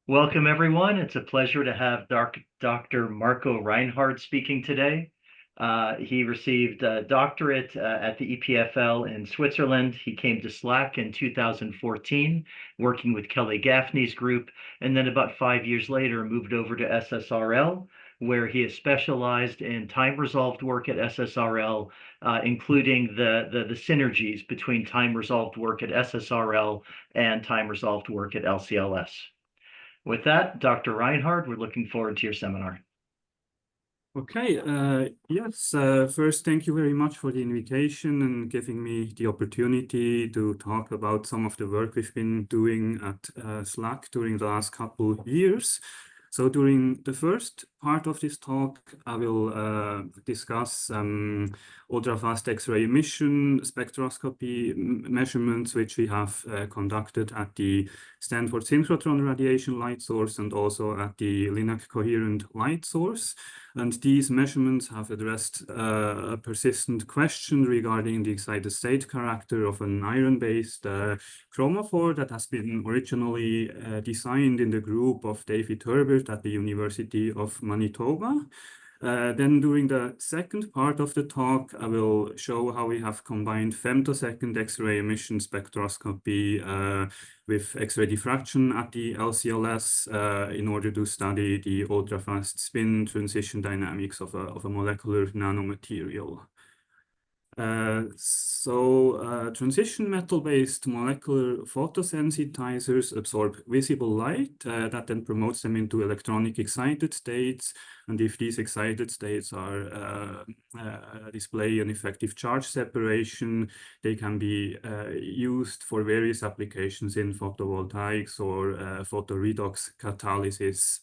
Welcome, everyone. It's a pleasure to have Dr. Marco Reinhard speaking today. He received a doctorate at the EPFL in Switzerland. He came to SLAC in 2014, working with Kelly Gaffney's group, and then about 5 years later moved over to SSRL, where he is specialized in time-resolved work at SSRL, including the synergies between time-resolved work at SSRL and time-resolved work at LCLS. With that, Dr. Reinhard, we're looking forward to your seminar. Okay, yes, first, thank you very much for the invitation and giving me the opportunity to talk about some of the work we've been doing at SLAC during the last couple of years. So during the first part of this talk, I will discuss ultra-fast X-ray emission spectroscopy measurements, which we have conducted at the Stanford Synchrotron radiation light source and also at the Linac Coherent Light Source. And these measurements have addressed a persistent question regarding the excited state character of an iron-based chromophore that has been originally designed in the group of David Herbert at the University of Manitoba. Then during the second part of the talk, I will show how we have combined femtosecond X-ray emission spectroscopy with X-ray diffraction at the LCLS in order to study the ultra-fast spin transition dynamics of a molecular nanomaterial. Transition metal-based molecular photosensitizers absorb visible light that then promotes them into electronic excited states. And if these excited states are display an effective charge separation, they can be used for various applications in photovoltaics or photoredox catalysis.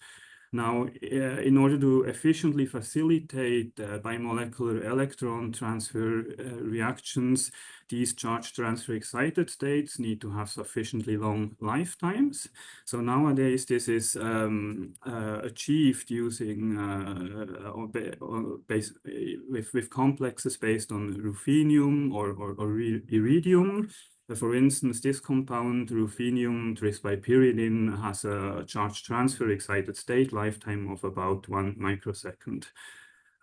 Now, in order to efficiently facilitate bimolecular electron transfer reactions, these charge transfer excited states need to have sufficiently long lifetimes. So nowadays, this is achieved using with complexes based on ruthenium or iridium. For instance, this compound, ruthenium trisbipyridine, has a charge transfer excited state lifetime of about 1 microsecond.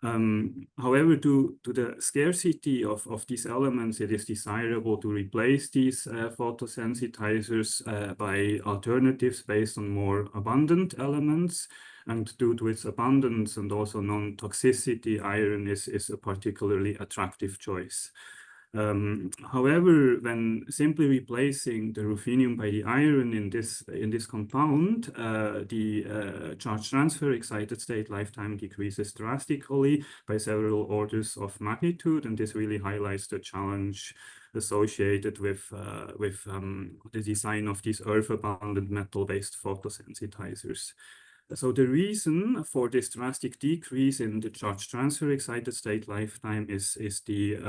However, due to the scarcity of these elements, it is desirable to replace these photosensitizers by alternatives based on more abundant elements. And due to its abundance and also non-toxicity, iron is a particularly attractive choice. However, when simply replacing the ruthenium by the iron in this compound, the charge transfer excited state lifetime decreases drastically by several orders of magnitude, and this really highlights the challenge associated with the design of these earth-abundant metal-based photosensitizers. So the reason for this drastic decrease in the charge transfer excited state lifetime is the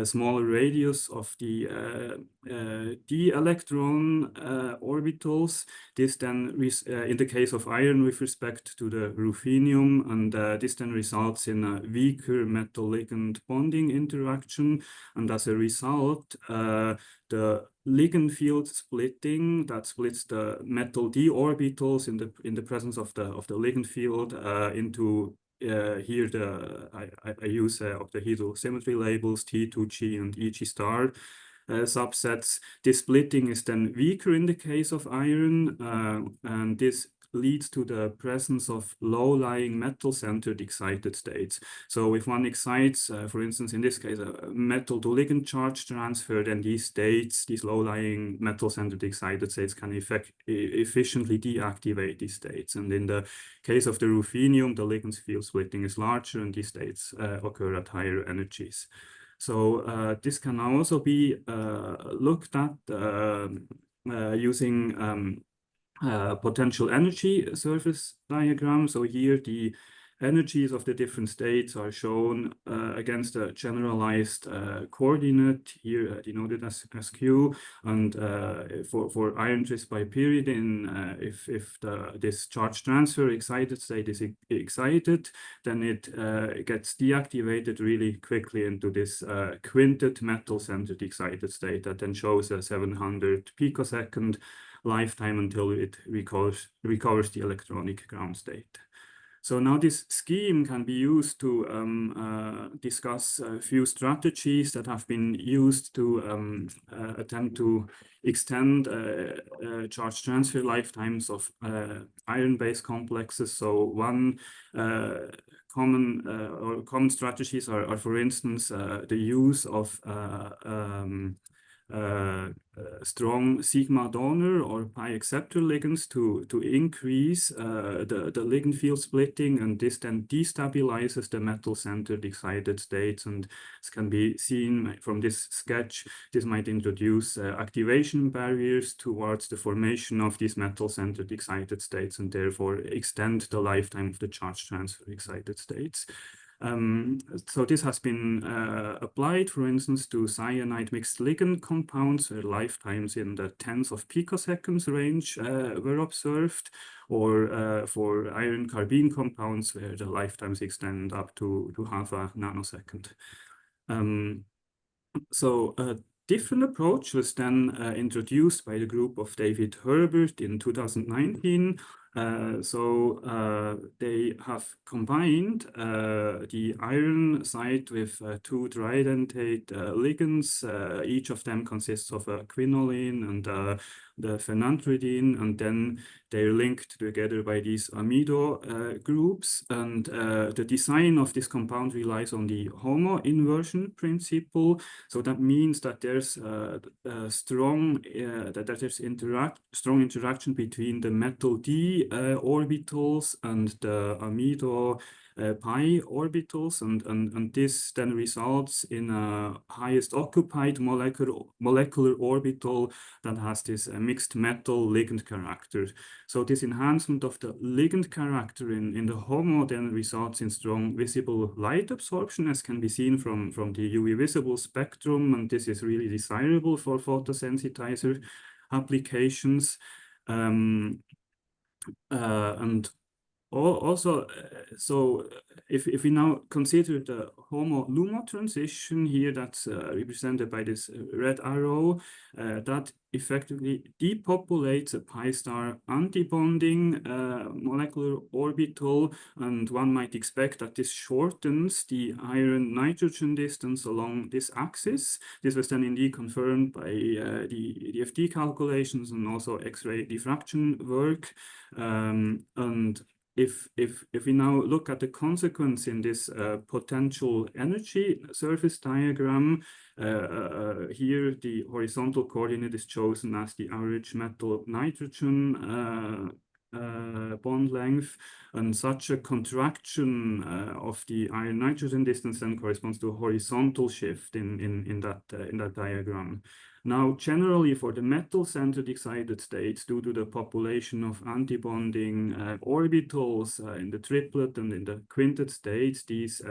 smaller radius of the d electron orbitals. This then, in the case of iron with respect to the ruthenium, and this then results in a weaker metal-ligand bonding interaction. And as a result, the ligand field splitting that splits the metal d orbitals in the presence of the ligand field into here I use octahedral symmetry labels T2G and EG star subsets. This splitting is then weaker in the case of iron, and this leads to the presence of low-lying metal-centered excited states. So if one excites, for instance, in this case, a metal-to-ligand charge transfer, then these states, these low-lying metal-centered excited states, can efficiently deactivate these states. And in the case of the ruthenium, the ligand field splitting is larger, and these states occur at higher energies. So this can also be looked at using potential energy surface diagram. So here the energies of the different states are shown against a generalized coordinate here denoted as Q. And for iron tris bipyridine, if this charge transfer excited state is excited, then it gets deactivated really quickly into this quintet metal-centered excited state that then shows a 700 picosecond lifetime until it recovers the electronic ground state. So now this scheme can be used to discuss a few strategies that have been used to attempt to extend charge transfer lifetimes of iron-based complexes. So one common strategies are, for instance, the use of strong sigma donor or pi acceptor ligands to increase the ligand field splitting, and this then destabilizes the metal-centered excited states. And as can be seen from this sketch, this might introduce activation barriers towards the formation of these metal-centered excited states, and therefore extend the lifetime of the charge transfer excited states. So this has been applied, for instance, to cyanide mixed ligand compounds where lifetimes in the tens of picoseconds range were observed, or for iron carbene compounds where the lifetimes extend up to half a nanosecond. So a different approach was then introduced by the group of David Herbert in 2019. They have combined the iron site with two tridentate ligands. Each of them consists of a quinoline and the phenantridine, and then they're linked together by these amido groups. And the design of this compound relies on the HOMO inversion principle. So that means that there's strong interaction between the metal D orbitals and the amido pi orbitals, and this then results in a highest occupied molecular orbital that has this mixed metal ligand character. So this enhancement of the ligand character in the HOMO then results in strong visible light absorption, as can be seen from the UV visible spectrum, and this is really desirable for photosensitizer applications. And also, so if we now consider the HOMO-LUMO transition here, that's represented by this red arrow, that effectively depopulates a pi star antibonding molecular orbital, and one might expect that this shortens the iron-nitrogen distance along this axis. This was then indeed confirmed by the DFT calculations and also X-ray diffraction work. And if we now look at the consequence in this potential energy surface diagram, here the horizontal coordinate is chosen as the average metal nitrogen bond length, and such a contraction of the iron nitrogen distance then corresponds to a horizontal shift in that diagram. Now, generally for the metal-centered excited states, due to the population of antibonding orbitals in the triplet and in the quintet states, these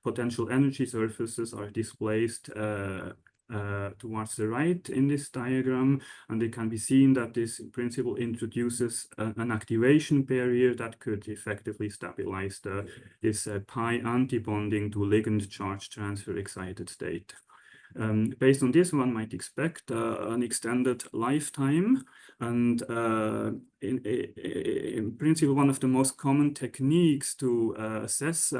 potential energy surfaces are displaced towards the right in this diagram, and it can be seen that this in principle introduces an activation barrier that could effectively stabilize this pi antibonding to ligand charge transfer excited state. Based on this, one might expect an extended lifetime, and in principle, one of the most common techniques to assess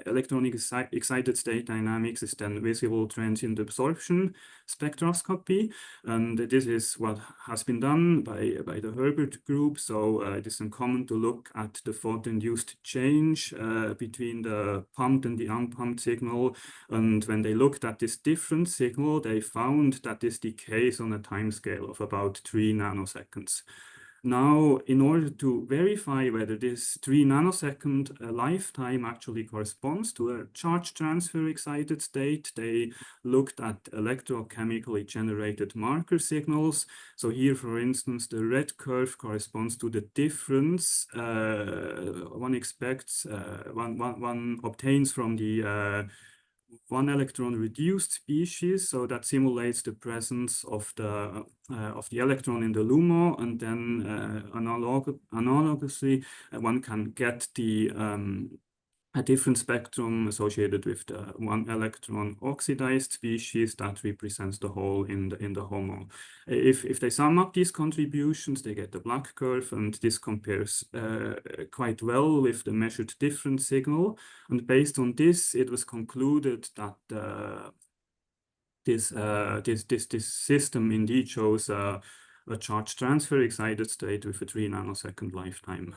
electronic excited state dynamics is then visible transient absorption spectroscopy, and this is what has been done by the Herbert group. So it is uncommon to look at the photoinduced change between the pumped and the unpumped signal, and when they looked at this different signal, they found that this decays on a time scale of about 3 nanoseconds. now, in order to verify whether this 3 nanosecond lifetime actually corresponds to a charge transfer excited state, they looked at electrochemically generated marker signals. So here, for instance, the red curve corresponds to the difference one obtains from the 1 electron reduced species, so that simulates the presence of the electron in the LUMO, and then analogously one can get the a different spectrum associated with the 1 electron oxidized species that represents the hole in the HOMO. If they sum up these contributions, they get the black curve, and this compares quite well with the measured difference signal. And based on this, it was concluded that this system indeed shows a charge transfer excited state with a 3 nanosecond lifetime.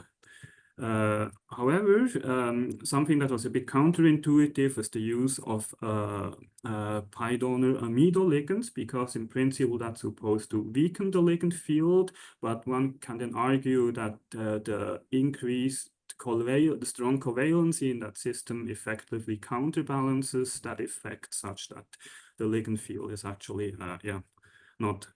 However, something that was a bit counterintuitive was the use of pi donor amido ligands, because in principle that's supposed to weaken the ligand field, but one can then argue that the increased the strong covalency in that system effectively counterbalances that effect, such that the ligand field is actually not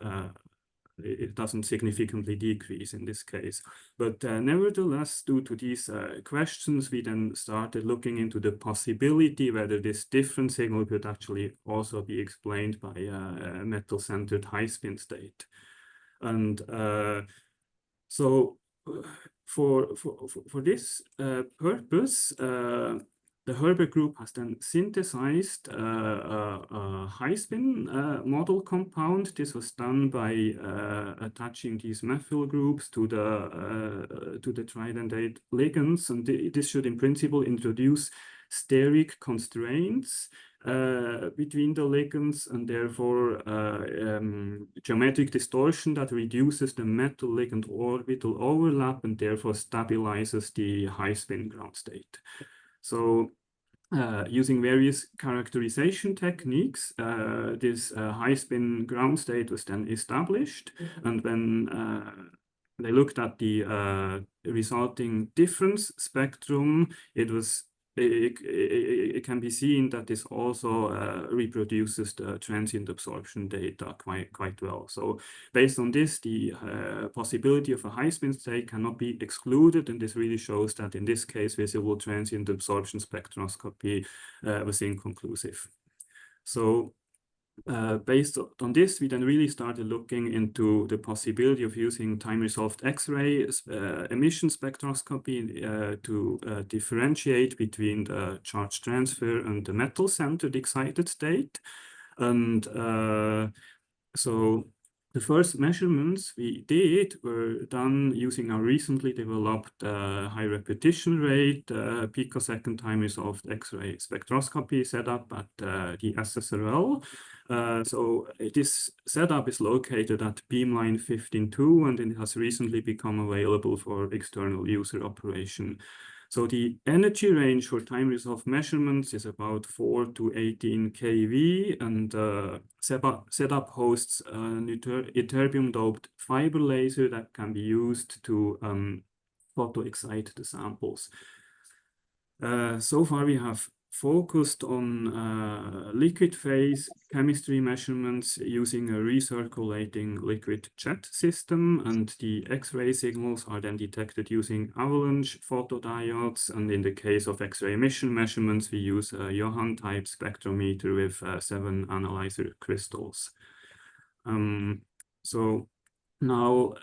it doesn't significantly decrease in this case. But nevertheless, due to these questions, we then started looking into the possibility whether this different signal could actually also be explained by a metal-centered high-spin state. And so for this purpose, the Herbert group has then synthesized a high-spin model compound. This was done by attaching these methyl groups to the tridentate ligands, and this should, in principle, introduce steric constraints between the ligands, and therefore geometric distortion that reduces the metal ligand orbital overlap and therefore stabilizes the high-spin ground state. So using various characterization techniques, this high-spin ground state was then established. And when they looked at the resulting difference spectrum, it can be seen that this also reproduces the transient absorption data quite well. So based on this, the possibility of a high-spin state cannot be excluded, and this really shows that in this case, visible transient absorption spectroscopy was inconclusive. So based on this, we then really started looking into the possibility of using time-resolved X-ray emission spectroscopy to differentiate between the charge transfer and the metal-centered excited state. And so the first measurements we did were done using our recently developed high repetition rate picosecond time-resolved X-ray spectroscopy setup at the SSRL. So this setup is located at beamline 15.2, and it has recently become available for external user operation. So the energy range for time-resolved measurements is about 4 to 18 kV, and setup hosts an ytterbium-doped fiber laser that can be used to photo-excite the samples. So far, we have focused on liquid phase chemistry measurements using a recirculating liquid jet system, and the X-ray signals are then detected using avalanche photodiodes, and in the case of X-ray emission measurements, we use a Johann-type spectrometer with 7 analyzer crystals. So now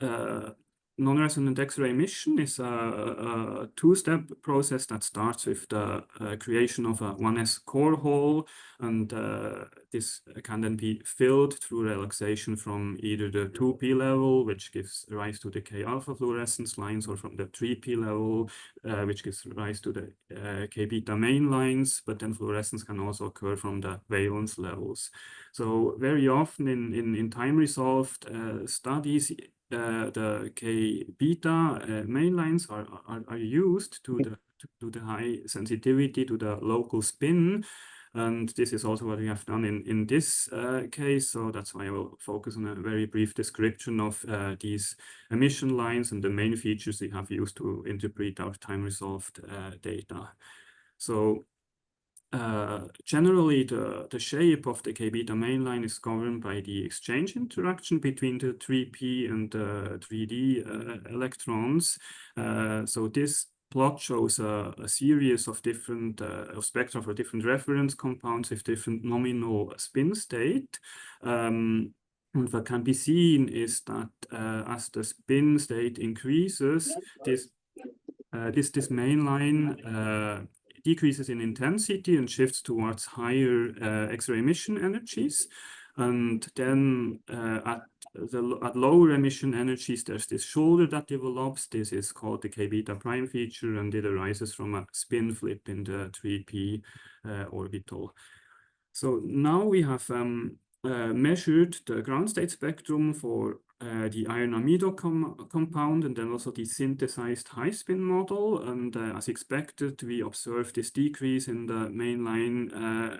non-resonant X-ray emission is a two-step process that starts with the creation of a 1s core hole, and this can then be filled through relaxation from either the 2p level, which gives rise to the K-alpha fluorescence lines, or from the 3p level, which gives rise to the K-beta main lines, but then fluorescence can also occur from the valence levels. So very often in time-resolved studies, the K-beta main lines are used to the high sensitivity to the local spin. And this is also what we have done in this case. So that's why I will focus on a very brief description of these emission lines and the main features we have used to interpret our time-resolved data. So generally, the shape of the K-beta mainline is governed by the exchange interaction between the 3p and the 3d electrons. So this plot shows a series of different of spectra for different reference compounds with different nominal spin state. And what can be seen is that as the spin state increases, this mainline decreases in intensity and shifts towards higher X-ray emission energies. And then at lower emission energies, there's this shoulder that develops. This is called the K-beta prime feature, and it arises from a spin flip in the 3p orbital. So now we have measured the ground state spectrum for the iron amido compound, and then also the synthesized high spin model. And as expected, we observed this decrease in the mainline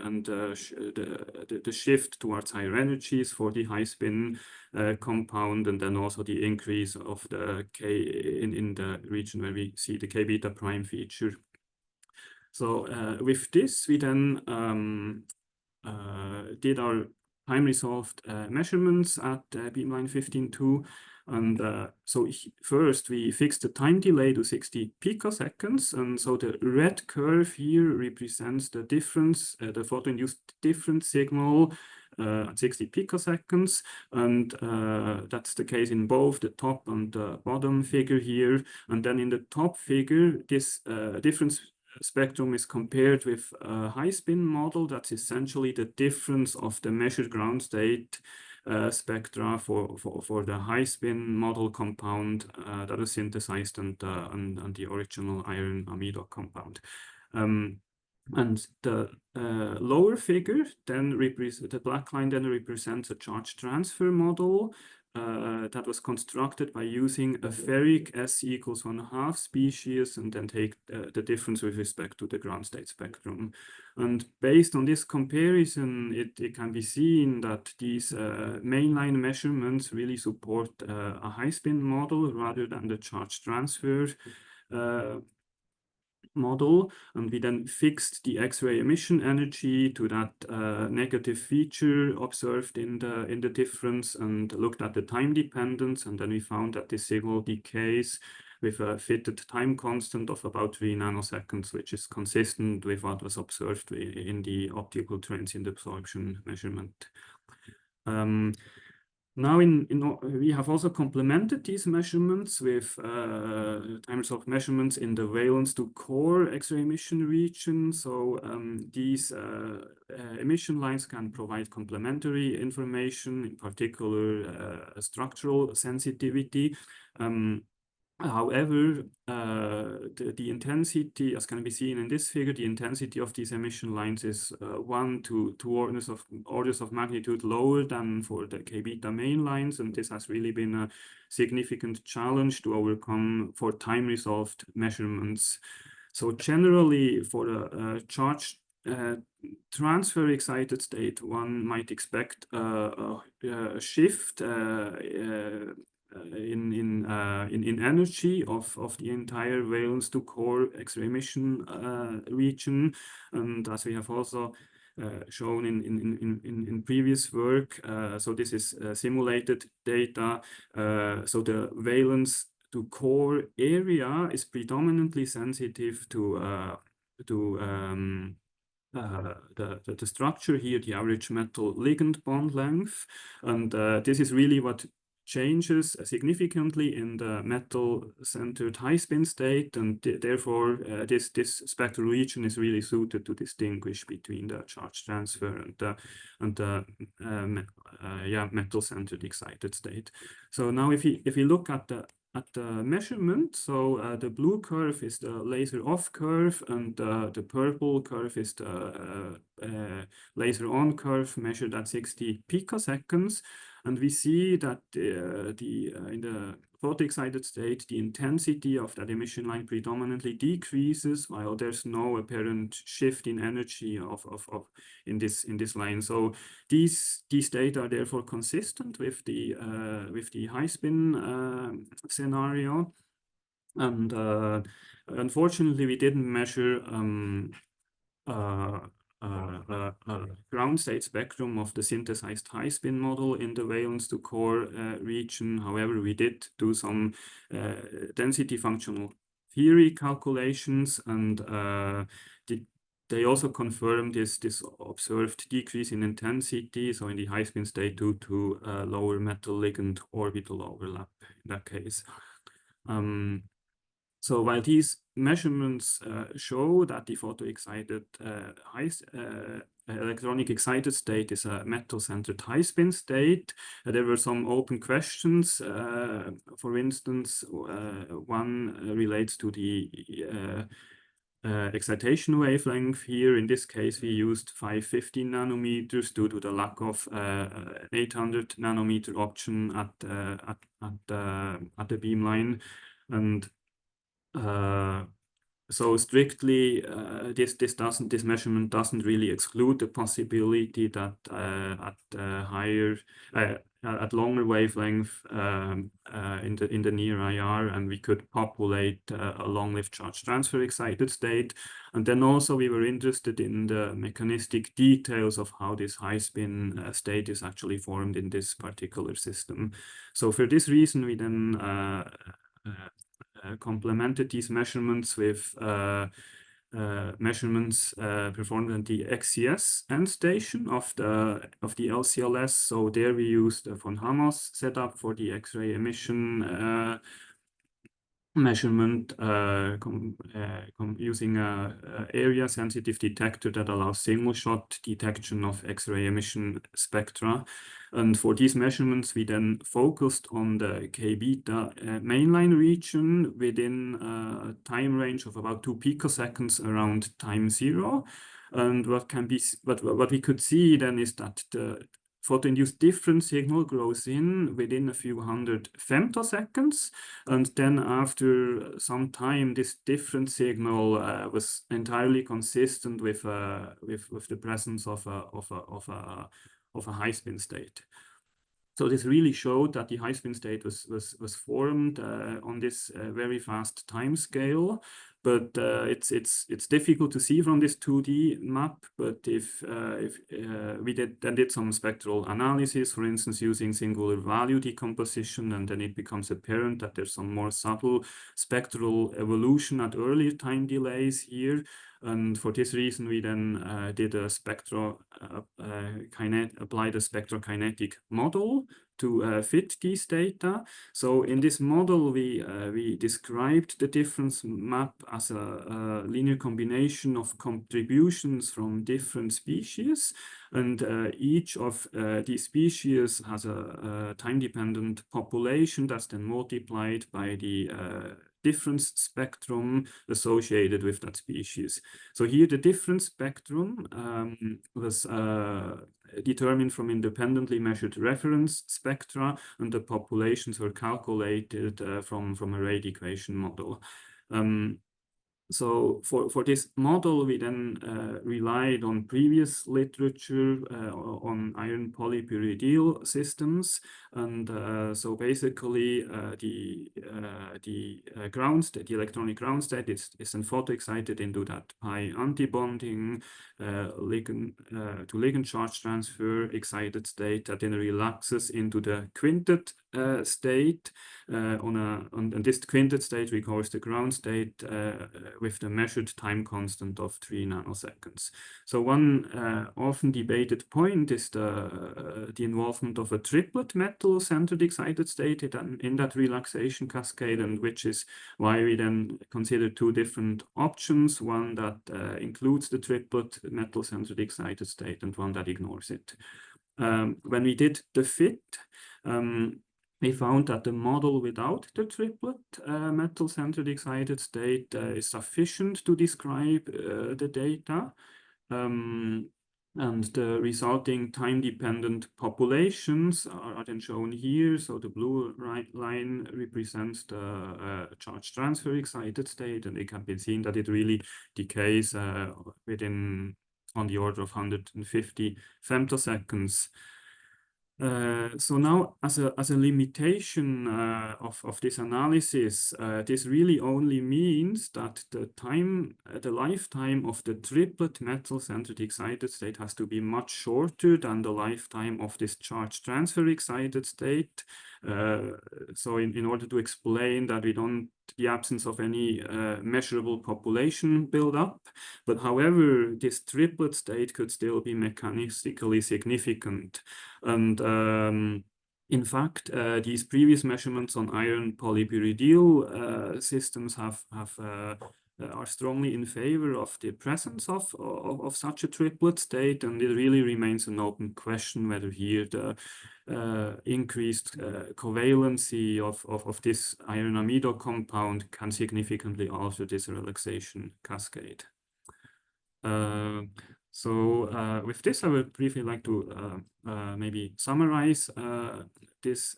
and the shift towards higher energies for the high spin compound, and then also the increase of the K in the region where we see the K beta prime feature. So with this, we then did our time-resolved measurements at beamline 15.2. And so first we fixed the time delay to 60 picoseconds. And so the red curve here represents the difference, the photoinduced difference signal at 60 picoseconds. And that's the case in both the top and the bottom figure here. And then in the top figure, this difference spectrum is compared with a high spin model. That's essentially the difference of the measured ground state spectra for the high spin model compound that is synthesized and the original iron amido compound. And the lower figure then the black line then represents a charge transfer model that was constructed by using a ferric S equals 1/2 species and then take the difference with respect to the ground state spectrum. And based on this comparison, it can be seen that these mainline measurements really support a high spin model rather than the charge transfer model, and we then fixed the X-ray emission energy to that negative feature observed in the difference and looked at the time dependence, and then we found that this signal decays with a fitted time constant of about 3 nanoseconds, which is consistent with what was observed in the optical transient absorption measurement. Now we have also complemented these measurements with time-resolved measurements in the valence to core X-ray emission region. So these emission lines can provide complementary information, in particular structural sensitivity. However, the intensity, as can be seen in this figure, the intensity of these emission lines is 1 to 2 orders of magnitude lower than for the K-beta main lines, and this has really been a significant challenge to overcome for time-resolved measurements. So generally, for a charge transfer excited state, one might expect a shift in energy of the entire valence to core X-ray emission region, and as we have also shown in previous work, so this is simulated data. So the valence to core area is predominantly sensitive to the structure here, the average metal ligand bond length, and this is really what changes significantly in the metal-centered high spin state, and therefore this spectral region is really suited to distinguish between the charge transfer and the metal-centered excited state. So now if you look at the measurement, so the blue curve is the laser off curve, and the purple curve is the laser on curve measured at 60 picoseconds. And we see that in the photoexcited state, the intensity of that emission line predominantly decreases, while there's no apparent shift in energy in this line. So these data are therefore consistent with the high spin scenario. And unfortunately, we didn't measure ground state spectrum of the synthesized high spin model in the valence to core region. However, we did do some density functional theory calculations, and they also confirmed this observed decrease in intensity, so in the high spin state due to lower metal ligand orbital overlap in that case. So while these measurements show that the photoexcited electronic excited state is a metal-centered high-spin state, there were some open questions. For instance, one relates to the excitation wavelength. Here, in this case, we used 550 nanometers due to the lack of 800 nanometer option at the beamline, and so strictly, this measurement doesn't really exclude the possibility that at longer wavelength in the near IR, and we could populate a long-lived charge transfer excited state. And then also we were interested in the mechanistic details of how this high spin state is actually formed in this particular system. So for this reason, we then complemented these measurements with measurements performed at the XES end station of the LCLS. So there we used the von Hamas setup for the X-ray emission measurement using a area sensitive detector that allows single shot detection of X-ray emission spectra. And for these measurements, we then focused on the K-beta mainline region within a time range of about 2 picoseconds around time 0. And what we could see then is that the photoinduced difference signal grows within a few hundred femtoseconds, and then after some time, this difference signal was entirely consistent with the presence of a high spin state. So this really showed that the high spin state was formed on this very fast time scale. But it's difficult to see from this 2D map. But if we did some spectral analysis, for instance, using singular value decomposition, and then it becomes apparent that there's some more subtle spectral evolution at earlier time delays here. And for this reason, we then applied a spectrokinetic model to fit these data. So in this model, we described the difference map as a linear combination of contributions from different species. And each of these species has a time-dependent population that's then multiplied by the difference spectrum associated with that species. So here the difference spectrum was determined from independently measured reference spectra, and the populations were calculated from a rate equation model. So for this model, we then relied on previous literature on iron polypyridyl systems. And so basically the electronic ground state is then photoexcited into that pi antibonding ligand to ligand charge transfer excited state that then relaxes into the quintet state. And this quintet state records the ground state with the measured time constant of 3 nanoseconds. So one often debated point is the involvement of a triplet metal-centered excited state in that relaxation cascade, and which is why we then consider two different options, one that includes the triplet metal-centered excited state and one that ignores it. When we did the fit, we found that the model without the triplet metal-centered excited state is sufficient to describe the data. And the resulting time-dependent populations are then shown here. So the blue line represents the charge transfer excited state, and it can be seen that it really decays within on the order of 150 femtoseconds. So now, as a limitation of this analysis, this really only means that the lifetime of the triplet metal-centered excited state has to be much shorter than the lifetime of this charge transfer excited state. So in order to explain that the absence of any measurable population buildup, but however, this triplet state could still be mechanistically significant. And in fact, these previous measurements on iron polypyridyl systems are strongly in favor of the presence of such a triplet state, and it really remains an open question whether here the increased covalency of this iron-amido compound can significantly alter this relaxation cascade. So with this, I would briefly like to maybe summarize this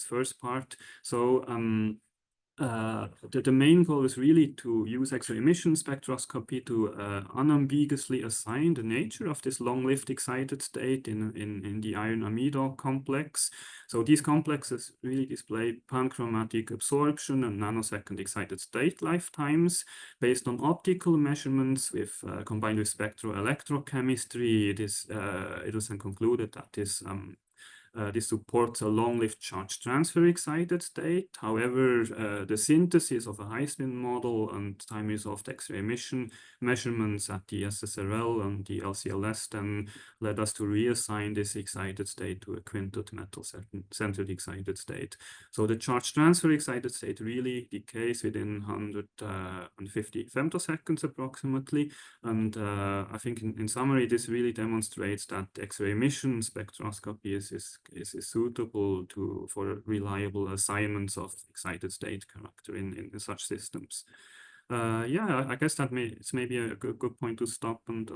first part. So the main goal is really to use X-ray emission spectroscopy to unambiguously assign the nature of this long-lived excited state in the iron-amido complex. So these complexes really display panchromatic absorption and nanosecond excited state lifetimes based on optical measurements with combined with spectroelectrochemistry. It was then concluded that this supports a long-lived charge transfer excited state. However, the synthesis of a high-spin model and time-resolved X-ray emission measurements at the SSRL and the LCLS then led us to reassign this excited state to a quintet metal-centered excited state. So the charge transfer excited state really decays within 150 femtoseconds approximately. And I think in summary, this really demonstrates that X-ray emission spectroscopy is suitable for reliable assignments of excited state character in such systems. Yeah, I guess it's maybe a good point to stop and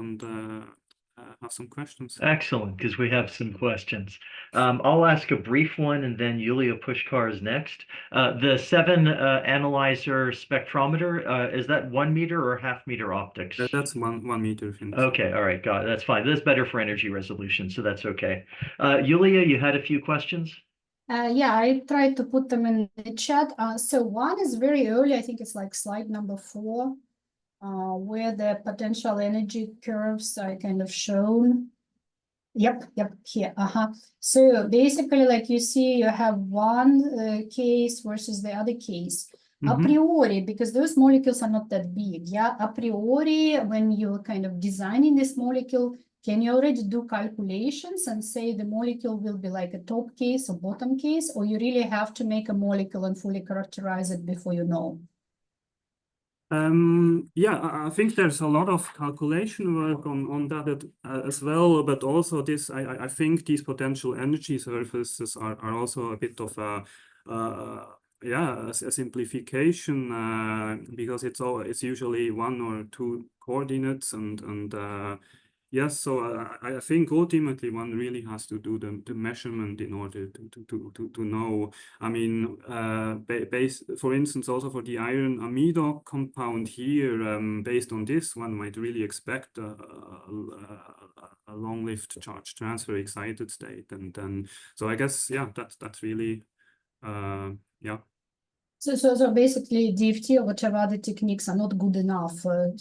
have some questions. Excellent, because we have some questions. I'll ask a brief one, and then Yulia Pushkar is next. The 7 analyzer spectrometer, is that 1 meter or half meter optics? That's one meter. Okay, all right, got it. That's fine. That's better for energy resolution, so that's okay. Yulia, you had a few questions? Yeah, I tried to put them in the chat. So one is very early, I think it's like slide number 4. Where the potential energy curves are kind of shown. Yep, here. So basically, like you see, you have one case versus the other case. A priori, because those molecules are not that big, yeah. A priori, when you're kind of designing this molecule, can you already do calculations and say the molecule will be like a top case or bottom case, or you really have to make a molecule and fully characterize it before you know? Yeah, I think there's a lot of calculation work on that as well, but also this, I think these potential energy surfaces are also a bit of a simplification because it's usually 1 or 2 coordinates and yes, so I think ultimately one really has to do the measurement in order to know. I mean, for instance, also for the iron-amido compound here, based on this, one might really expect a long-lived charge transfer excited state, and then so I guess that's really yeah. So basically, DFT or whatever other techniques are not good enough to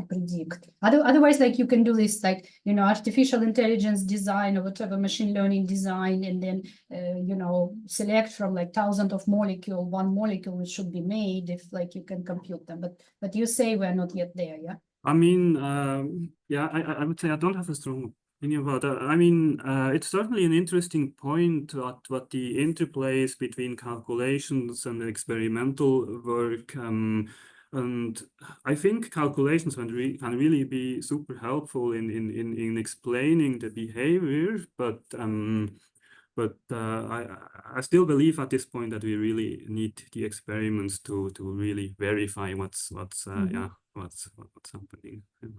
predict. Otherwise, like you can do this, like, you know, artificial intelligence design or whatever, machine learning design, and then, you know, select from like thousands of molecules, one molecule which should be made if like you can compute them. But you say we're not yet there, yeah? I mean, yeah, I would say I don't have a strong about that. I mean, it's certainly an interesting point what the interplay is between calculations and experimental work. And I think calculations can really be super helpful in explaining the behavior, but I still believe at this point that we really need the experiments to really verify what's happening. Yeah.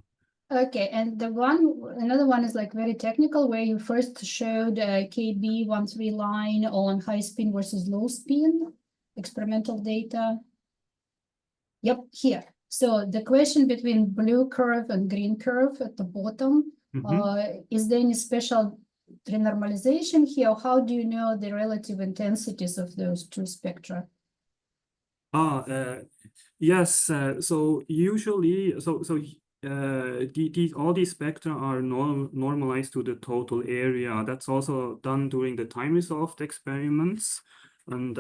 Okay, and another one is like very technical, where you first showed KB13 line on high spin versus low spin experimental data. Yep, here. So the question between blue curve and green curve at the bottom, is there any special renormalization here? How do you know the relative intensities of those two spectra? Yes. So usually, all these spectra are normalized to the total area. That's also done during the time-resolved experiments, and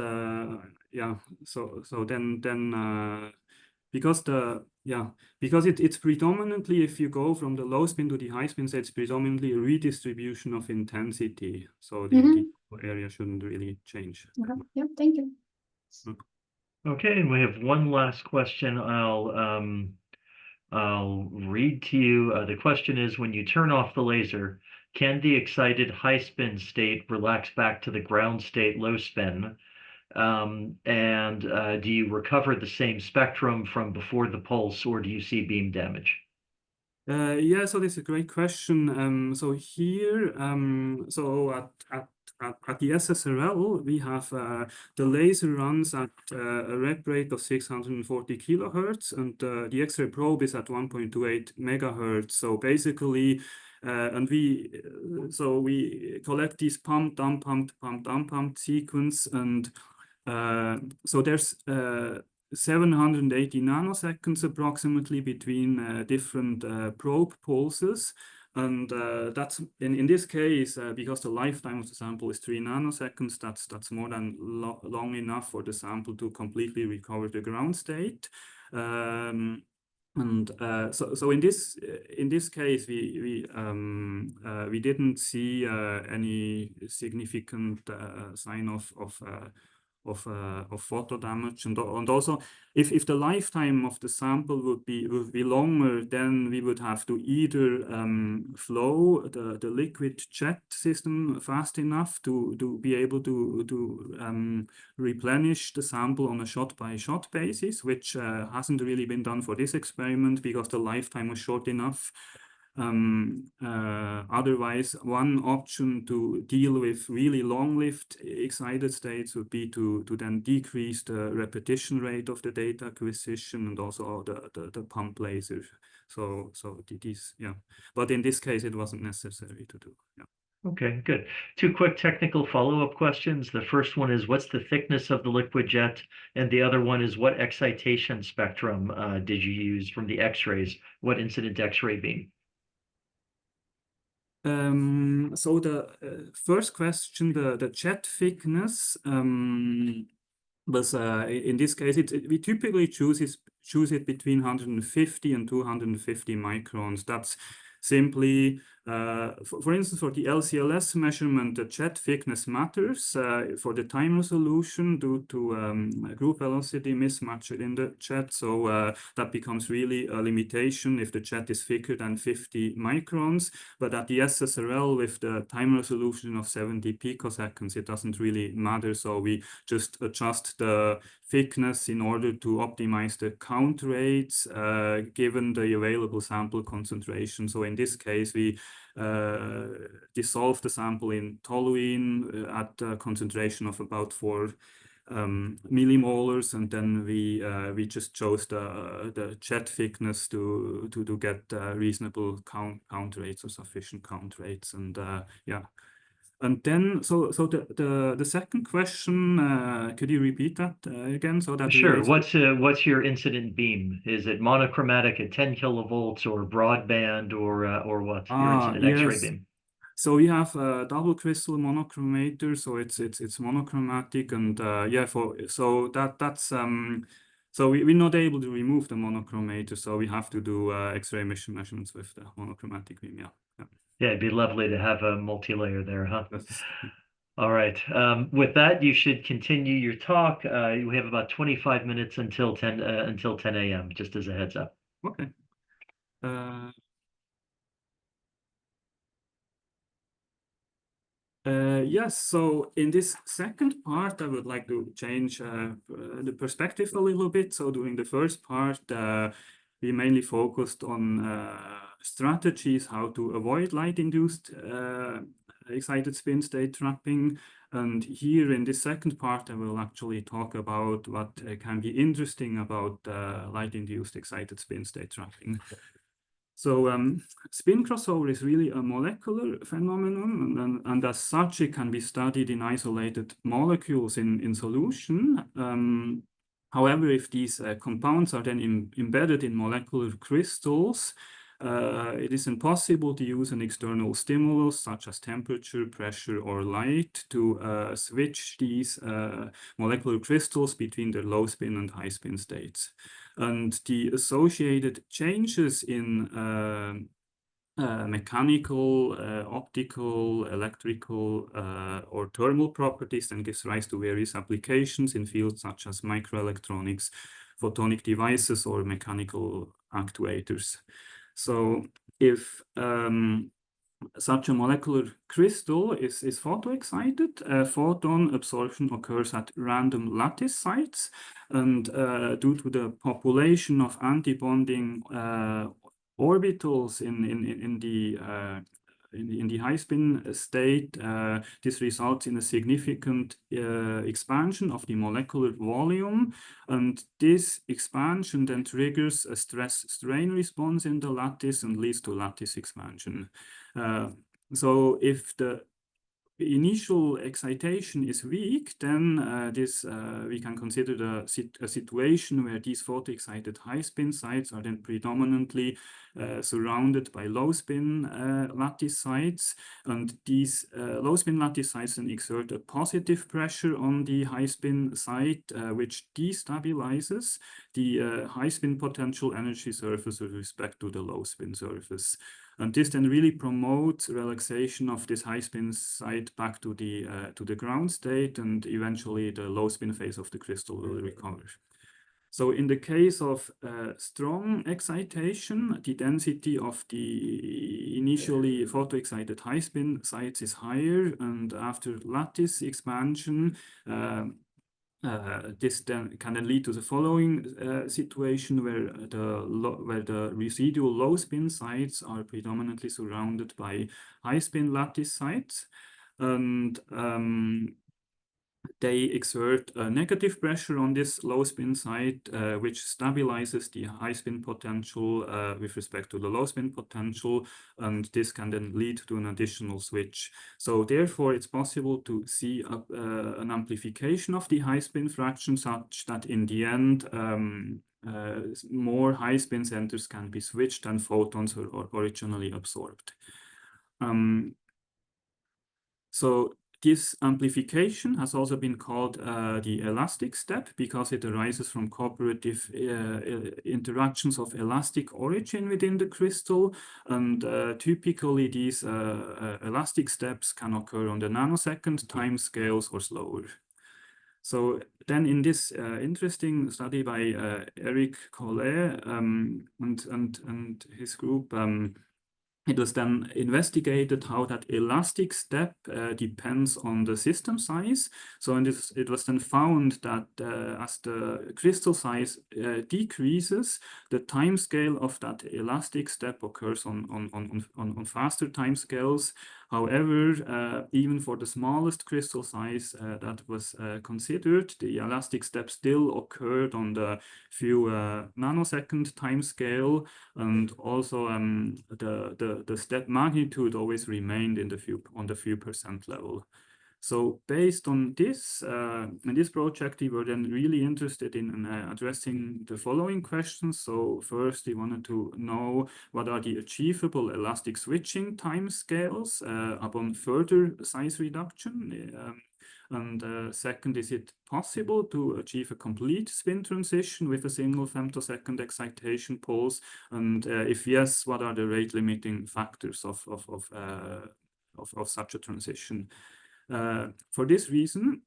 yeah. So then because it's predominantly, if you go from the low spin to the high spin, so it's predominantly a redistribution of intensity. So the area shouldn't really change. Yep, thank you. Okay, and we have one last question. I'll read to you. The question is, when you turn off the laser, can the excited high spin state relax back to the ground state low spin? And do you recover the same spectrum from before the pulse, or do you see beam damage? Yeah, so this is a great question. So here, so at the SSRL, we have the laser runs at a rep rate of 640 kilohertz, and the X-ray probe is at 1.28 megahertz. So basically, and we collect these pumped, unpumped, pumped, unpumped sequence, and so there's 780 nanoseconds approximately between different probe pulses. And that's in this case, because the lifetime of the sample is 3 nanoseconds, that's more than long enough for the sample to completely recover the ground state. So in this case, we didn't see any significant sign of photo damage, and also if the lifetime of the sample would be longer, then we would have to either flow the liquid jet system fast enough to be able to replenish the sample on a shot by shot basis, which hasn't really been done for this experiment because the lifetime was short enough. Otherwise, one option to deal with really long-lived excited states would be to then decrease the repetition rate of the data acquisition and also the pump laser. So these, yeah. But in this case, it wasn't necessary to do. Yeah. Okay, good. Two quick technical follow-up questions. The first one is, what's the thickness of the liquid jet? And the other one is, what excitation spectrum did you use from the X-rays? What incident X-ray beam? So the first question, the jet thickness was in this case we typically choose it between 150 and 250 microns. That's simply for instance, for the LCLS measurement, the jet thickness matters for the time resolution due to group velocity mismatch in the jet. So that becomes really a limitation if the jet is thicker than 50 microns. But at the SSRL, with the time resolution of 70 picoseconds, it doesn't really matter. So we just adjust the thickness in order to optimize the count rates given the available sample concentration. So in this case, we dissolve the sample in toluene at a concentration of about 4 millimolars, and then we just chose the jet thickness to get reasonable count rates or sufficient count rates, and yeah. And then, so the second question, could you repeat that again? So that sure. What's your incident beam? Is it monochromatic at 10 kilovolts or broadband or what? Your incident X-ray Yes. beam. So we have a double crystal monochromator, so it's monochromatic, and yeah, so we're not able to remove the monochromator, so we have to do X-ray emission measurements with the monochromatic beam. Yeah, it'd be lovely to have a multi-layer there, huh? Yes. All right. With that, you should continue your talk. We have about 25 minutes until 10 a.m. Just as a heads up. Okay. Yes, so in this second part, I would like to change the perspective a little bit. So during the first part, we mainly focused on strategies how to avoid light-induced excited spin state trapping. And here in this second part, I will actually talk about what can be interesting about light-induced excited spin state trapping. So spin crossover is really a molecular phenomenon, and as such, it can be studied in isolated molecules in solution. However, if these compounds are then embedded in molecular crystals, it is impossible to use an external stimulus such as temperature, pressure, or light to switch these molecular crystals between their low spin and high spin states. And the associated changes in mechanical, optical, electrical, or thermal properties then gives rise to various applications in fields such as microelectronics, photonic devices, or mechanical actuators. So if such a molecular crystal is photoexcited, photon absorption occurs at random lattice sites, and due to the population of antibonding orbitals in the high spin state, this results in a significant expansion of the molecular volume, and this expansion then triggers a stress-strain response in the lattice and leads to lattice expansion. So if the initial excitation is weak, then we can consider a situation where these photoexcited high spin sites are then predominantly surrounded by low spin lattice sites, and these low spin lattice sites then exert a positive pressure on the high spin site, which destabilizes the high spin potential energy surface with respect to the low spin surface. And this then really promotes relaxation of this high spin site back to the ground state, and eventually the low spin phase of the crystal will recover. So in the case of strong excitation, the density of the initially photoexcited high spin sites is higher, and after lattice expansion, this then can lead to the following situation where the residual low spin sites are predominantly surrounded by high spin lattice sites, and they exert a negative pressure on this low spin site, which stabilizes the high spin potential with respect to the low spin potential, and this can then lead to an additional switch. So therefore, it's possible to see an amplification of the high spin fraction such that in the end, more high spin centers can be switched than photons were originally absorbed. So this amplification has also been called the elastic step, because it arises from cooperative interactions of elastic origin within the crystal. And typically these elastic steps can occur on the nanosecond time scales or slower. So then in this interesting study by Eric Collet and his group, it was then investigated how that elastic step depends on the system size. So it was then found that as the crystal size decreases, the time scale of that elastic step occurs on faster time scales. However, even for the smallest crystal size that was considered, the elastic step still occurred on the few nanosecond time scale, and also the step magnitude always remained on the few percent level. So based on this, in this project, we were then really interested in addressing the following questions. So first, we wanted to know what are the achievable elastic switching time scales upon further size reduction. And second, is it possible to achieve a complete spin transition with a single femtosecond excitation pulse? And if yes, what are the rate limiting factors of such a transition? For this reason,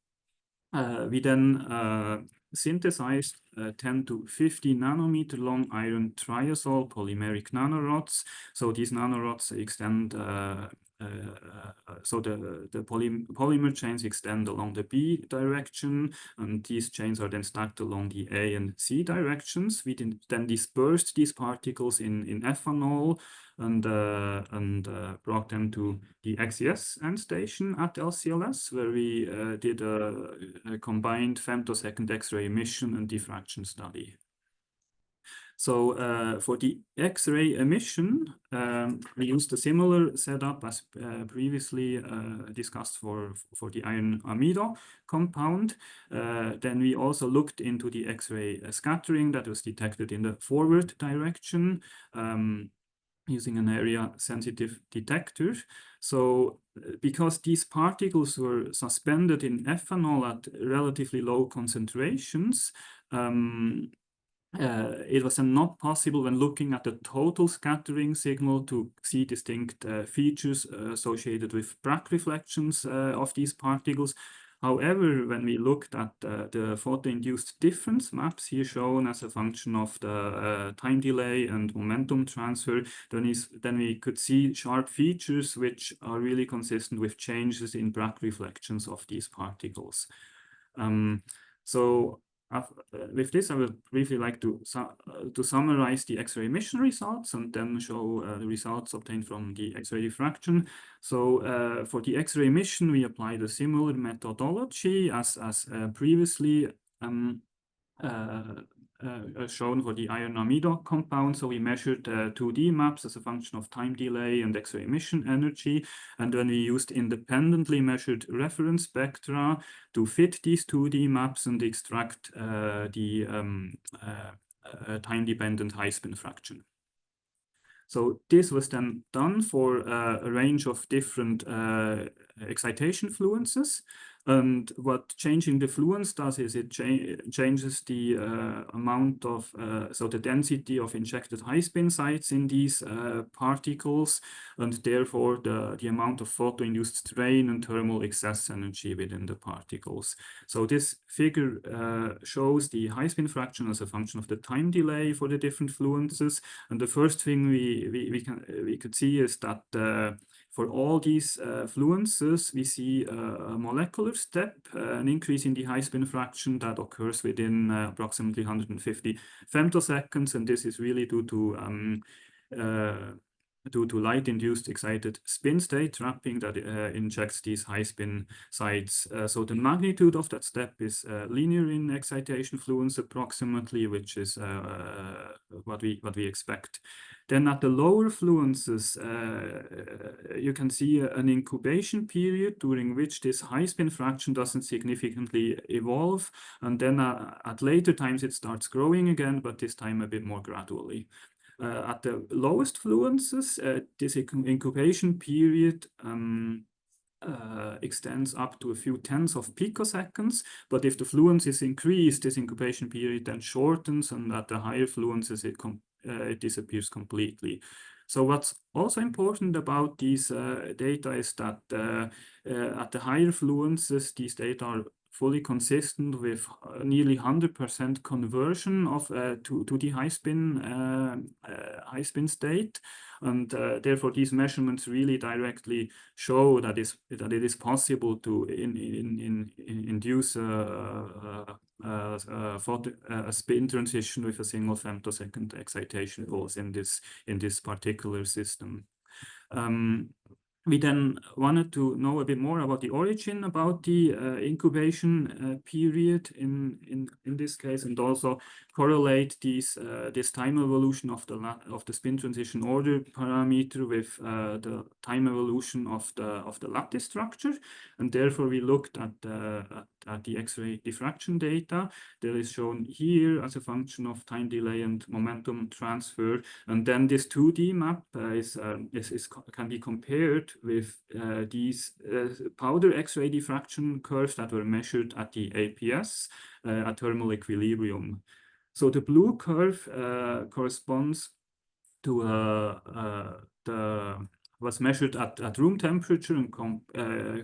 we then synthesized 10 to 50 nanometer long iron triazole polymeric nanorods. So these nanorods extend so the polymer chains extend along the B direction, and these chains are then stacked along the A and C directions. We then dispersed these particles in ethanol and brought them to the XES end station at LCLS, where we did a combined femtosecond X-ray emission and diffraction study. So for the X-ray emission, we used a similar setup as previously discussed for the iron amido compound. Then we also looked into the X-ray scattering that was detected in the forward direction using an area-sensitive detector. So because these particles were suspended in ethanol at relatively low concentrations, it was not possible when looking at the total scattering signal to see distinct features associated with Bragg reflections of these particles. However, when we looked at the photo-induced difference maps here shown as a function of the time delay and momentum transfer, then we could see sharp features which are really consistent with changes in Bragg reflections of these particles. With this, I would briefly like to summarize the X-ray emission results and then show the results obtained from the X-ray diffraction. So for the X-ray emission, we applied a similar methodology as previously shown for the iron amido compound. So we measured 2D maps as a function of time delay and X-ray emission energy. And then we used independently measured reference spectra to fit these 2D maps and extract the time-dependent high-spin fraction. So this was then done for a range of different excitation fluences. And what changing the fluence does is it changes the amount of, so the density of injected high-spin sites in these particles, and therefore the amount of photo-induced strain and thermal excess energy within the particles. So this figure shows the high-spin fraction as a function of the time delay for the different fluences. And the first thing we could see is that for all these fluences, we see a molecular step, an increase in the high-spin fraction that occurs within approximately 150 femtoseconds, and this is really due to light-induced excited spin state trapping that injects these high-spin sites. So the magnitude of that step is linear in excitation fluence approximately, which is what we expect. Then at the lower fluences, you can see an incubation period during which this high-spin fraction doesn't significantly evolve. And then at later times, it starts growing again, but this time a bit more gradually. At the lowest fluences, this incubation period extends up to a few tenths of picoseconds, but if the fluence is increased, this incubation period then shortens, and at the higher fluences, it disappears completely. So what's also important about these data is that at the higher fluences, these data are fully consistent with nearly 100% conversion of to the high spin state, and therefore these measurements really directly show that it is possible to induce a spin transition with a single femtosecond excitation pulse in this particular system. We then wanted to know a bit more about the origin, about the incubation period in this case, and also correlate this time evolution of the spin transition order parameter with the time evolution of the lattice structure. And therefore, we looked at the X-ray diffraction data that is shown here as a function of time delay and momentum transfer. And then this 2D map can be compared with these powder X-ray diffraction curves that were measured at the APS at thermal equilibrium. So the blue curve corresponds to the was measured at room temperature and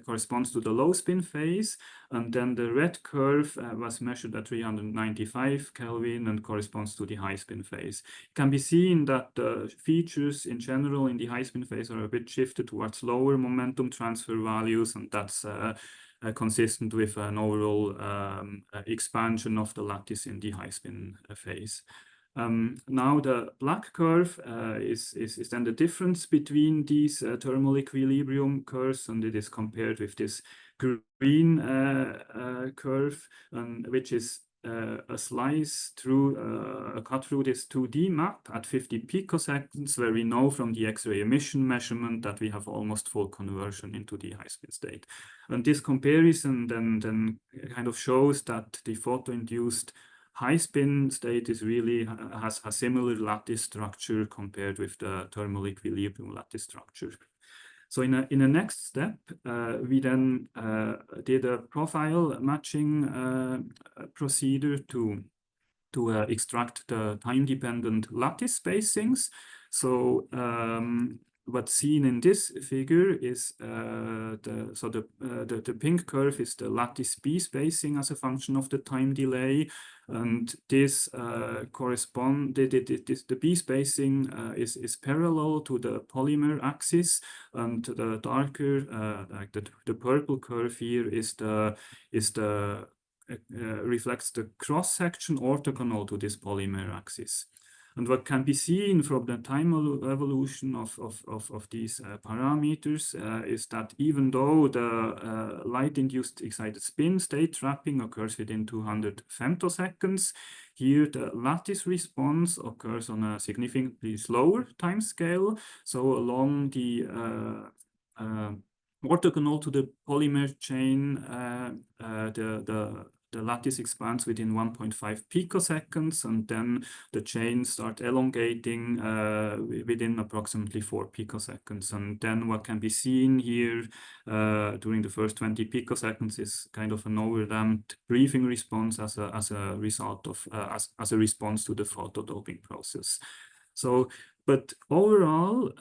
corresponds to the low spin phase. And then the red curve was measured at 395 Kelvin and corresponds to the high spin phase. It can be seen that the features in general in the high spin phase are a bit shifted towards lower momentum transfer values, and that's consistent with an overall expansion of the lattice in the high spin phase. Now the black curve is then the difference between these thermal equilibrium curves, and it is compared with this green curve, which is a slice through a cut through this 2D map at 50 picoseconds, where we know from the X-ray emission measurement that we have almost full conversion into the high spin state. And this comparison then kind of shows that the photo-induced high spin state is really has a similar lattice structure compared with the thermal equilibrium lattice structure. So in a next step, we then did a profile matching procedure to extract the time-dependent lattice spacings. So what's seen in this figure is the pink curve is the lattice B spacing as a function of the time delay, and this the B spacing is parallel to the polymer axis, and the darker like the purple curve here reflects the cross section orthogonal to this polymer axis. And what can be seen from the time evolution of these parameters is that even though the light-induced excited spin state trapping occurs within 200 femtoseconds, here the lattice response occurs on a significantly slower time scale. So along the orthogonal to the polymer chain, the lattice expands within 1.5 picoseconds, and then the chains start elongating within approximately 4 picoseconds. And then what can be seen here during the first 20 picoseconds is kind of an overdamped briefing response as a result of as a response to the photodoping process. So, but overall,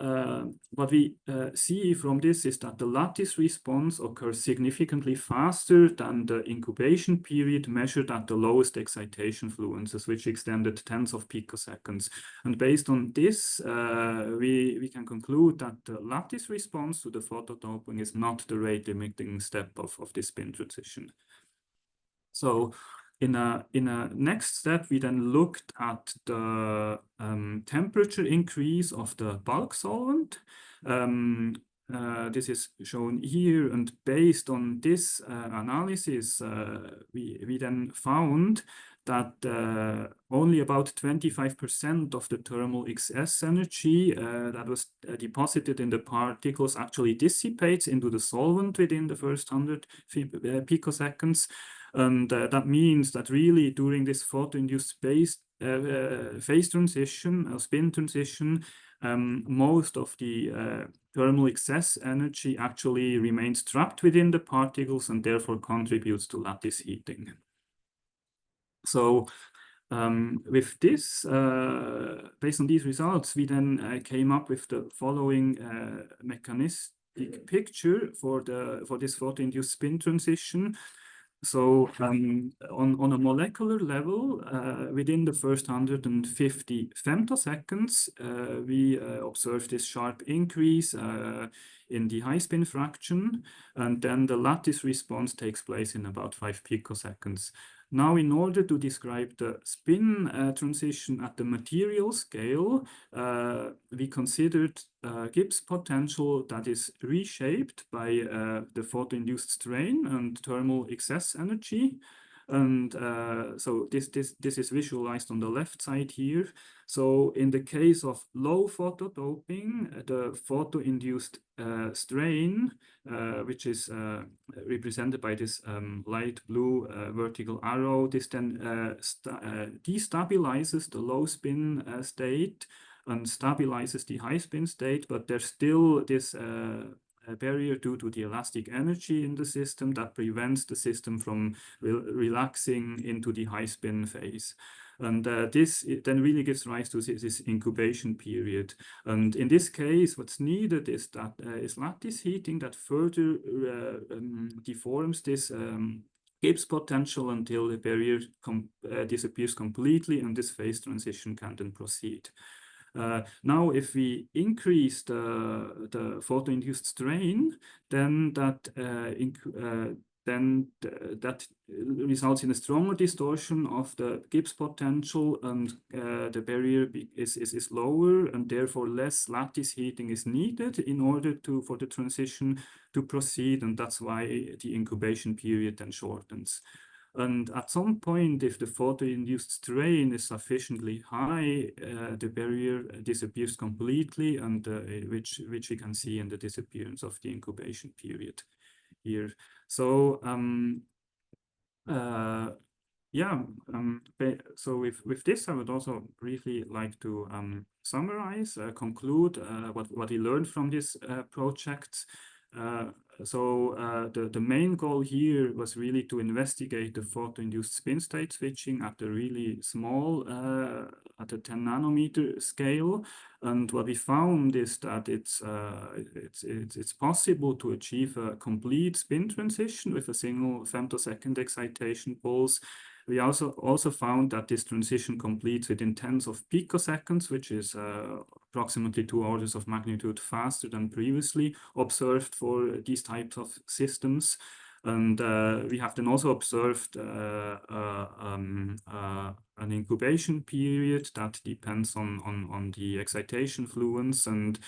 what we see from this is that the lattice response occurs significantly faster than the incubation period measured at the lowest excitation fluences, which extended tens of picoseconds. And based on this, we can conclude that the lattice response to the photodoping is not the rate-limiting step of this spin transition. So, in a next step, we then looked at the temperature increase of the bulk solvent. This is shown here, and based on this analysis, we then found that only about 25% of the thermal XS energy that was deposited in the particles actually dissipates into the solvent within the first 100 picoseconds. And that means that really during this photo-induced phase transition, spin transition, most of the thermal excess energy actually remains trapped within the particles and therefore contributes to lattice heating. So with this, based on these results, we then came up with the following mechanistic picture for this photo-induced spin transition. So on a molecular level, within the first 150 femtoseconds, we observe this sharp increase in the high spin fraction, and then the lattice response takes place in about 5 picoseconds. Now, in order to describe the spin transition at the material scale, we considered Gibbs potential that is reshaped by the photo-induced strain and thermal excess energy. And so this is visualized on the left side here. So in the case of low photodoping, the photo-induced strain, which is represented by this light blue vertical arrow, this then destabilizes the low spin state and stabilizes the high spin state, but there's still this barrier due to the elastic energy in the system that prevents the system from relaxing into the high spin phase. And this then really gives rise to this incubation period. And in this case, what's needed is that is lattice heating that further deforms this Gibbs potential until the barrier disappears completely, and this phase transition can then proceed. Now, if we increase the photoinduced strain, then that results in a stronger distortion of the Gibbs potential, and the barrier is lower, and therefore less lattice heating is needed in order for the transition to proceed, and that's why the incubation period then shortens. And at some point, if the photoinduced strain is sufficiently high, the barrier disappears completely, and which we can see in the disappearance of the incubation period here. So so with this, I would also briefly like to summarize, conclude what we learned from this project. So the main goal here was really to investigate the photoinduced spin state switching at a really small, at a 10 nanometer scale. And what we found is that it's possible to achieve a complete spin transition with a single femtosecond excitation pulse. We also found that this transition completes within tens of picoseconds, which is approximately 2 orders of magnitude faster than previously observed for these types of systems. And we have then also observed an incubation period that depends on the excitation fluence and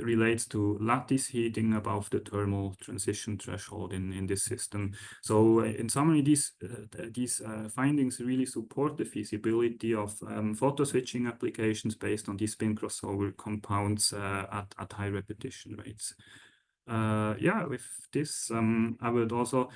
relates to lattice heating above the thermal transition threshold in this system. So in summary, these findings really support the feasibility of photoswitching applications based on these spin crossover compounds at high repetition rates. With this, I would also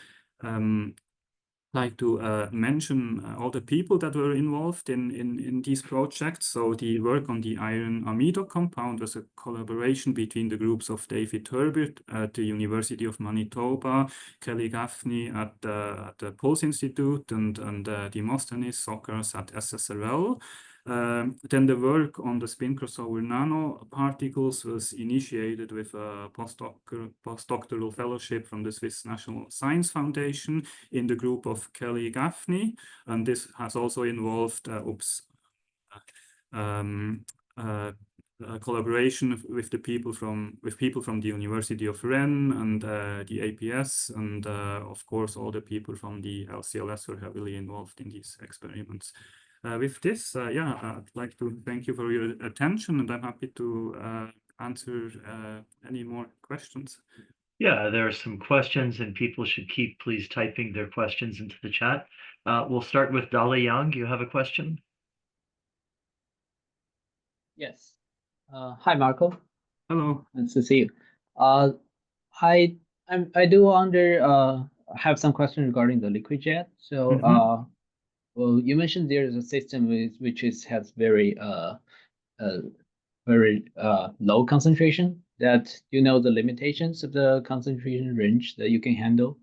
like to mention all the people that were involved in these projects. So the work on the iron-amido compound was a collaboration between the groups of David Herbert at the University of Manitoba, Kelly Gaffney at the Pulse Institute, and Demosthenes Sokras at SSRL. Then the work on the spin crossover nanoparticles was initiated with a postdoctoral fellowship from the Swiss National Science Foundation in the group of Kelly Gaffney, and this has also involved collaboration with people from the University of Rennes and the APS, and of course all the people from the LCLS were heavily involved in these experiments. With this, I'd like to thank you for your attention, and I'm happy to answer any more questions. Yeah, there are some questions, and people should keep please typing their questions into the chat. We'll start with Dali Yang. You have a question? Yes. Hi, Marco. Hello. Nice to see you. I do have some questions regarding the liquid jet. So, well, you mentioned there is a system which has very low concentration. That you know the limitations of the concentration range that you can handle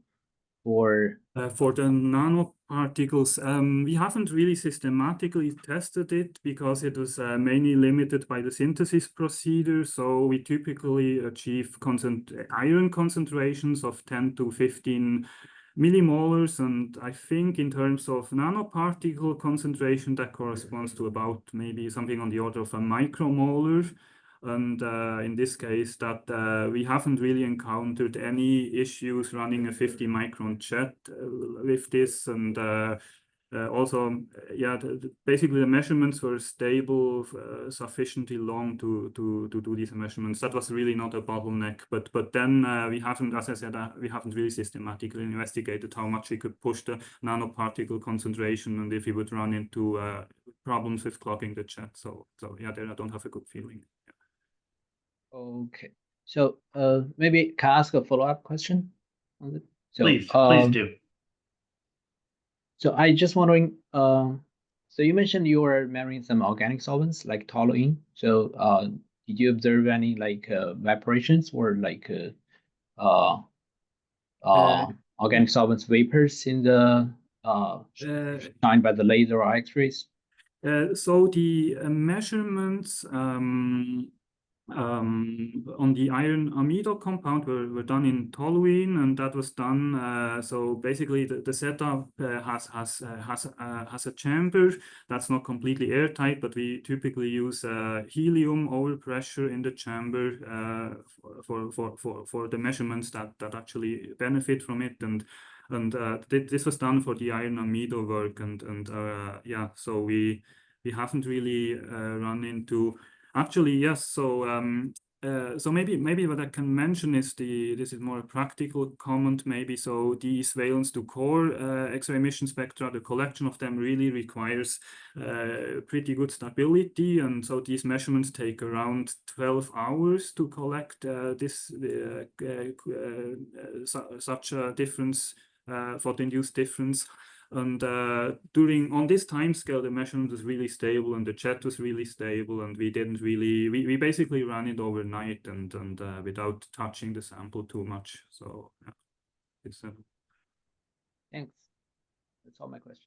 for the nanoparticles. We haven't really systematically tested it because it was mainly limited by the synthesis procedure. So we typically achieve iron concentrations of 10 to 15 millimolars, and I think in terms of nanoparticle concentration, that corresponds to about maybe something on the order of a micromolar. And in this case, that we haven't really encountered any issues running a 50 micron jet with this. And also, basically the measurements were stable, sufficiently long to do these measurements. That was really not a bottleneck. But then we haven't, as I said, we haven't really systematically investigated how much we could push the nanoparticle concentration, and if we would run into problems with clogging the jet. So yeah, there I don't have a good feeling. Okay, so maybe can I ask a follow-up question on it? So, please do. So I just wondering, so you mentioned you were marrying some organic solvents like toluene. So did you observe any like evaporations or like organic solvents vapors in the shined by the laser or X-rays? So the measurements on the iron amido compound were done in toluene, and that was done. So basically, the setup has a chamber that's not completely airtight, but we typically use helium overpressure in the chamber for the measurements that actually benefit from it. And this was done for the iron amido work, and yeah, so we haven't really run into. Actually, yes. So so maybe what I can mention is this is more a practical comment maybe. So these valence to core X-ray emission spectra, the collection of them really requires pretty good stability, and so these measurements take around 12 hours to collect such a difference, photoinduced difference. And on this time scale, the measurement was really stable and the jet was really stable, and we didn't really, we basically ran it overnight and without touching the sample too much. So yeah, it's Thanks. That's all my questions.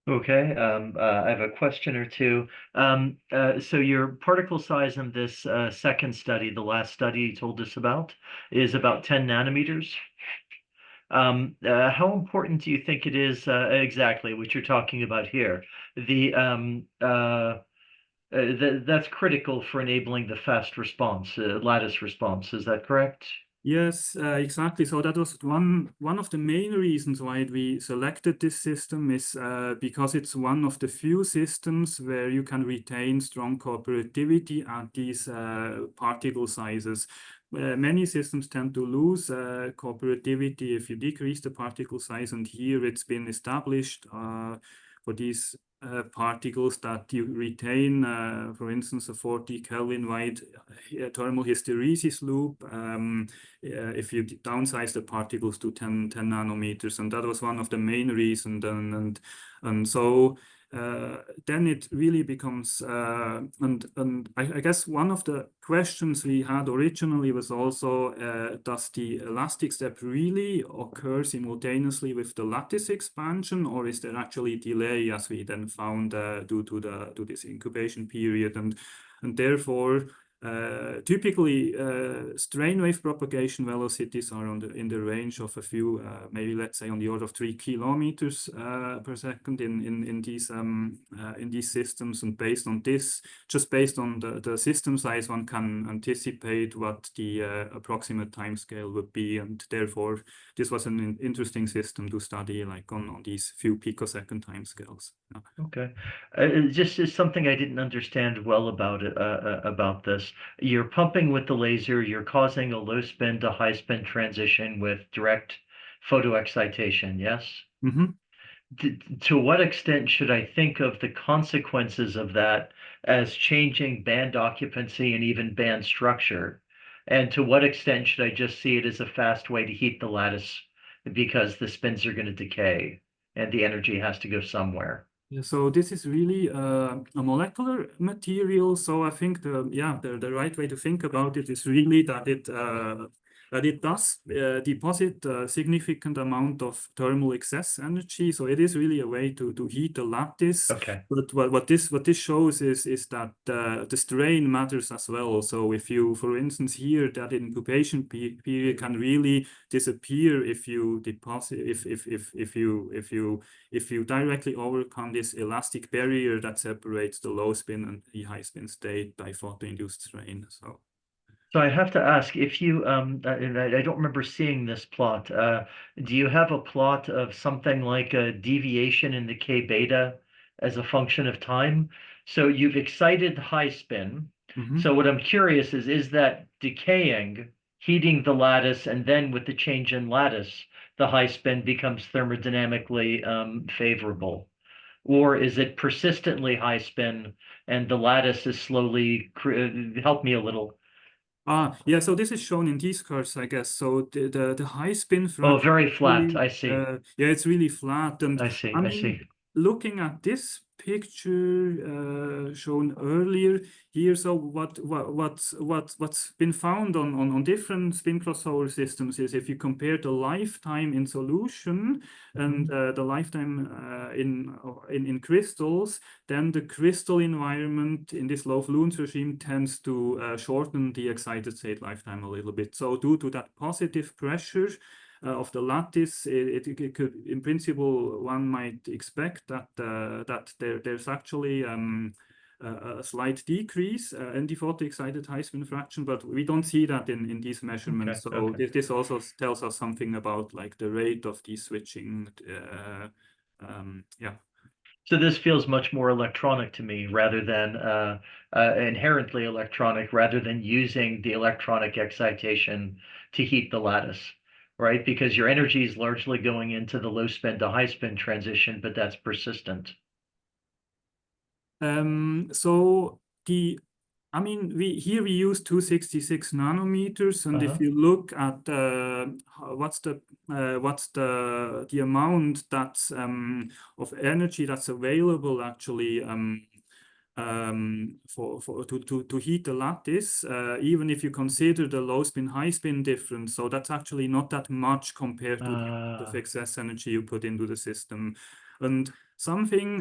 Okay, I have a question or two. So your particle size in this second study, the last study you told us about, is about 10 nanometers. How important do you think it is exactly what you're talking about here? That's critical for enabling the fast response, lattice response. Is that correct? Yes, exactly. So that was one of the main reasons why we selected this system is because it's one of the few systems where you can retain strong cooperativity at these particle sizes. Many systems tend to lose cooperativity if you decrease the particle size, and here it's been established for these particles that you retain, for instance, a 40 Kelvin wide thermal hysteresis loop if you downsize the particles to 10 nanometers, and that was one of the main reasons. And so then it really becomes, and I guess one of the questions we had originally was also, does the elastic step really occur simultaneously with the lattice expansion, or is there actually delay, as we then found due to this incubation period, and therefore typically strain wave propagation velocities are in the range of a few, maybe let's say on the order of 3 kilometers per second in these systems, and based on this, just based on the system size, one can anticipate what the approximate time scale would be, and therefore this was an interesting system to study, like on these few picosecond time scales. Yeah. Okay, it just is something I didn't understand well about it, about this. You're pumping with the laser, you're causing a low spin to high spin transition with direct photo excitation, yes? Mm-hmm. To what extent should I think of the consequences of that as changing band occupancy and even band structure? And to what extent should I just see it as a fast way to heat the lattice because the spins are going to decay and the energy has to go somewhere? Yeah, so this is really a molecular material. So I think the right way to think about it is really that it does deposit a significant amount of thermal excess energy. So it is really a way to heat the lattice. Okay. But what this shows is that the strain matters as well. So if you, for instance, here that incubation period can really disappear if you deposit if you directly overcome this elastic barrier that separates the low spin and the high spin state by photoinduced strain. So I have to ask if you, and I don't remember seeing this plot. Do you have a plot of something like a deviation in the K beta as a function of time? So you've excited high spin. Mm-hmm. So what I'm curious is that decaying, heating the lattice, and then with the change in lattice, the high spin becomes thermodynamically favorable? Or is it persistently high spin and the lattice is slowly, help me a little. Yeah, so this is shown in these curves, I guess. So the high spin Oh, fraction very flat. really, I see. yeah, it's really flat. And I see. I I mean, see. looking at this picture shown earlier here. So what's been found on different spin crossover systems is if you compare the lifetime in solution and the lifetime in crystals, then the crystal environment in this low fluence regime tends to shorten the excited state lifetime a little bit. So due to that positive pressure of the lattice, it could, in principle, one might expect that there's actually a slight decrease in the photoexcited high spin fraction, but we don't see that in these measurements. Okay, So okay. this also tells us something about like the rate of the switching. Yeah. So this feels much more electronic to me rather than inherently electronic, rather than using the electronic excitation to heat the lattice, right? Because your energy is largely going into the low spin to high spin transition, but that's persistent. So I mean, we use 266 nanometers, and if you look at what's the amount that's of energy that's available actually to heat the lattice, even if you consider the low spin high spin difference, so that's actually not that much compared to the excess energy you put into the system. And something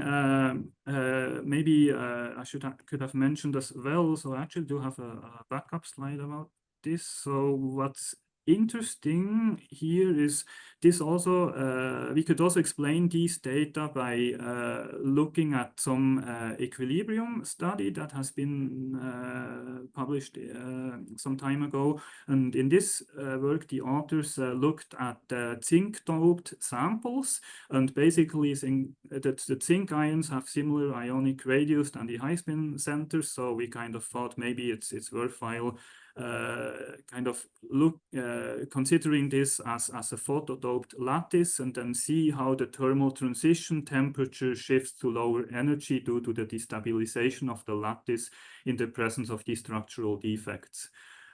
maybe I could have mentioned as well. So I actually do have a backup slide about this. So what's interesting here is this also, we could also explain these data by looking at some equilibrium study that has been published some time ago. And in this work, the authors looked at zinc-doped samples, and basically the zinc ions have similar ionic radius than the high spin centers. So we kind of thought maybe it's worthwhile kind of considering this as a photodoped lattice, and then see how the thermal transition temperature shifts to lower energy due to the destabilization of the lattice in the presence of these structural defects.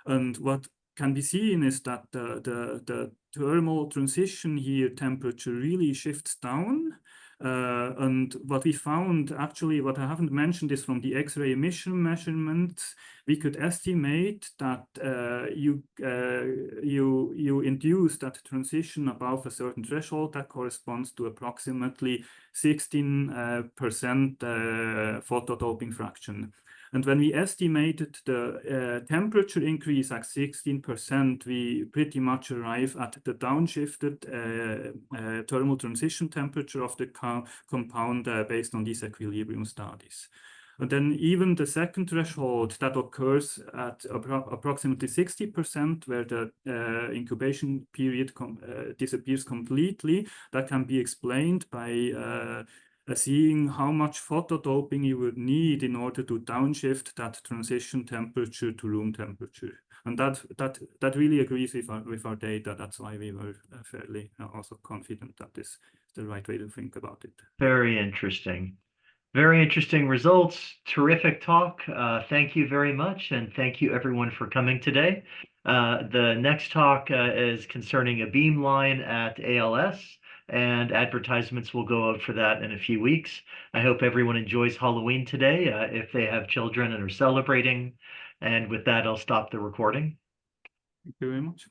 And what can be seen is that the thermal transition here temperature really shifts down. And what we found, actually, what I haven't mentioned is from the X-ray emission measurements, we could estimate that you induce that transition above a certain threshold that corresponds to approximately 16% photodoping fraction. And when we estimated the temperature increase at 16%, we pretty much arrive at the downshifted thermal transition temperature of the compound based on these equilibrium studies. And then even the second threshold that occurs at approximately 60%, where the incubation period disappears completely, that can be explained by seeing how much photodoping you would need in order to downshift that transition temperature to room temperature. And that really agrees with our data. That's why we were fairly also confident that this is the right way to think about it. Very interesting. Very interesting results. Terrific talk. Thank you very much. And thank you everyone for coming today. The next talk is concerning a beamline at ALS, and advertisements will go out for that in a few weeks. I hope everyone enjoys Halloween today, if they have children and are celebrating. And with that, I'll stop the recording. Thank you very much.